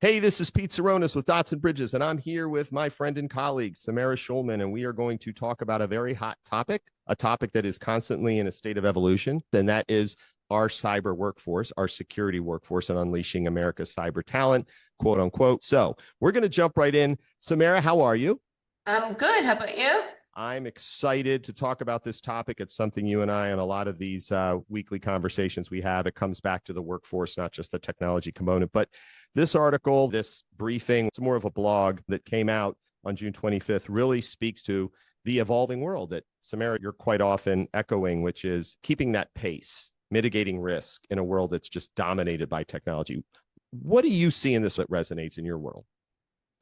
Hey, this is Pete Saronis with Dots and Bridges, and I'm here with my friend and colleague, Samara Schulman, and we are going to talk about a very hot topic, a topic that is constantly in a state of evolution, and that is our cyber workforce, our security workforce, and unleashing America's cyber talent, quote unquote. So we're going to jump right in. Samara, how are you? I'm good. How about you? I'm excited to talk about this topic. It's something you and I, and a lot of these weekly conversations we have, it comes back to the workforce, not just the technology component. But this article, this briefing, it's more of a blog that came out on June 25th, really speaks to the evolving world that, Samara, you're quite often echoing, which is keeping that pace, mitigating risk in a world that's just dominated by technology. What do you see in this that resonates in your world?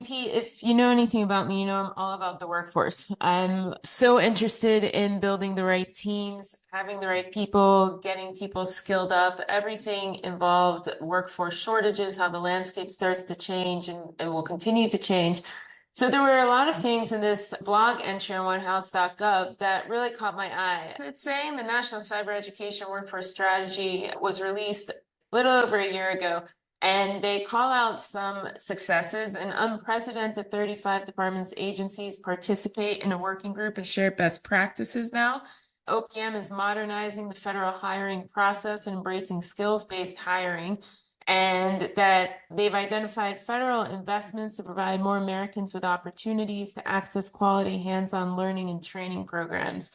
Pete, if you know anything about me, you know I'm all about the workforce. I'm so interested in building the right teams, having the right people, getting people skilled up, everything involved workforce shortages, how the landscape starts to change and will continue to change. So there were a lot of things in this blog entry on onehouse.gov that really caught my eye. It's saying the National Cyber Education Workforce Strategy was released a little over a year ago. And they call out some successes. An unprecedented 35 departments, agencies participate in a working group and share best practices now. OPM is modernizing the federal hiring process and embracing skills-based hiring, and that they've identified federal investments to provide more Americans with opportunities to access quality hands-on learning and training programs,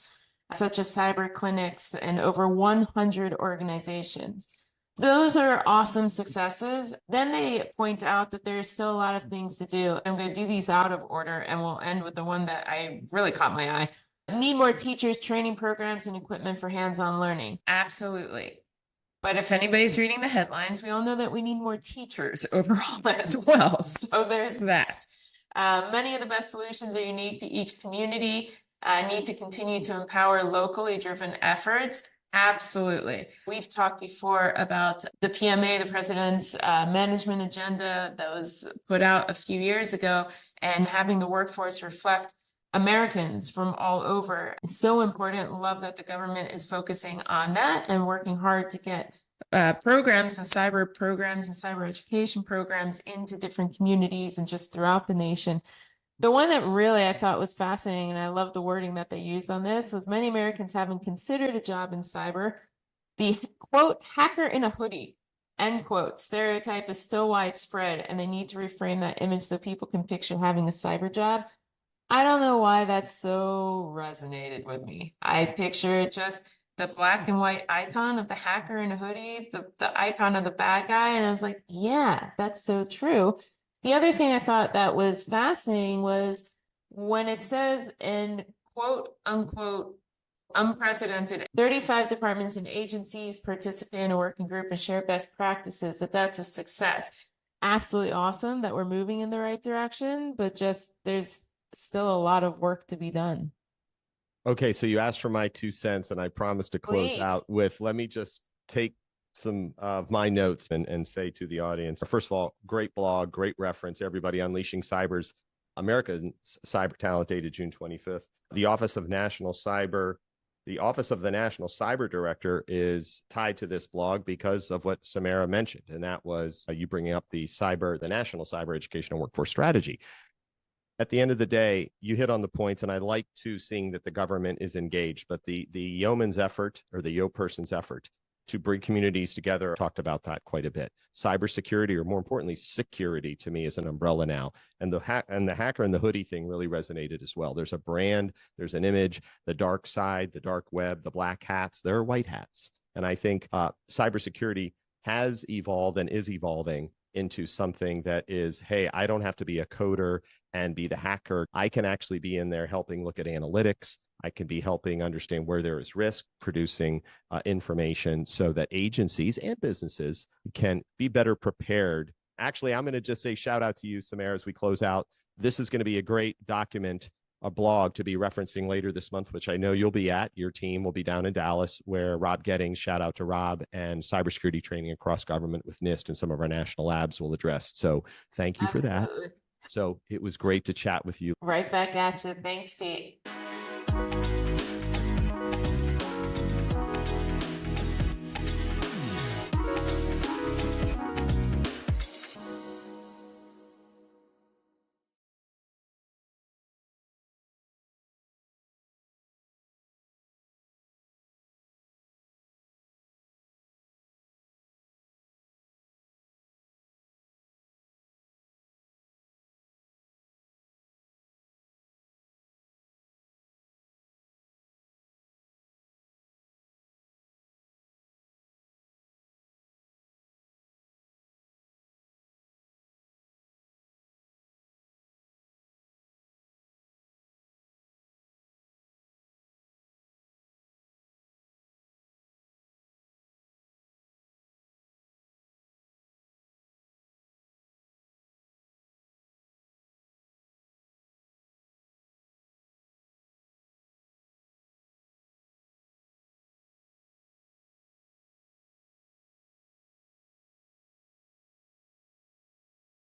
such as cyber clinics and over 100 organizations. Those are awesome successes. Then they point out that there's still a lot of things to do. I'm going to do these out of order, and we'll end with the one that I really caught my eye. Need more teachers, training programs, and equipment for hands-on learning. Absolutely. But if anybody's reading the headlines, we all know that we need more teachers overall as well. So there's that. Many of the best solutions are unique to each community. Need to continue to empower locally driven efforts. Absolutely. We've talked before about the PMA, the President's management agenda that was put out a few years ago, and having the workforce reflect Americans from all over. It's so important. Love that the government is focusing on that and working hard to get programs and cyber education programs into different communities and just throughout the nation. The one that really I thought was fascinating, and I love the wording that they used on this, was many Americans haven't considered a job in cyber. The quote, hacker in a hoodie, end quote, stereotype is still widespread, and they need to reframe that image so people can picture having a cyber job. I don't know why that so resonated with me. I picture just the black and white icon of the hacker in a hoodie, the icon of the bad guy, and I was like, yeah, that's so true. The other thing I thought that was fascinating was when it says in quote unquote unprecedented 35 departments and agencies participate in a working group and share best practices, that's a success. Absolutely awesome that we're moving in the right direction, but just there's still a lot of work to be done. Okay, so you asked for my 2 cents, and I promised to close out with, let me just take some of my notes and say to the audience, first of all, great blog, great reference, everybody. Unleashing Cyber's America's Cyber Talent, dated June 25th. The Office of the National Cyber Director is tied to this blog because of what Samara mentioned, and that was you bringing up the National Cyber Education and Workforce Strategy. At the end of the day, you hit on the points, and I like to seeing that the government is engaged, but the yeoman's effort, or the yo person's effort, to bring communities together, talked about that quite a bit. Cybersecurity, or more importantly, security, to me is an umbrella now. And the hacker in the hoodie thing really resonated as well. There's a brand, there's an image, the dark side, the dark web, the black hats, there are white hats. And I think cybersecurity has evolved and is evolving into something that is, hey, I don't have to be a coder and be the hacker. I can actually be in there helping look at analytics. I can be helping understand where there is risk, producing information so that agencies and businesses can be better prepared. Actually, I'm going to just say shout out to you, Samara, as we close out. This is going to be a great document, a blog to be referencing later this month, which I know you'll be at. Your team will be down in Dallas, where Rob Gettings, shout out to Rob, and cybersecurity training across government with NIST and some of our national labs will address. So thank you for that. So it was great to chat with you. Right back at you. Thanks, Pete.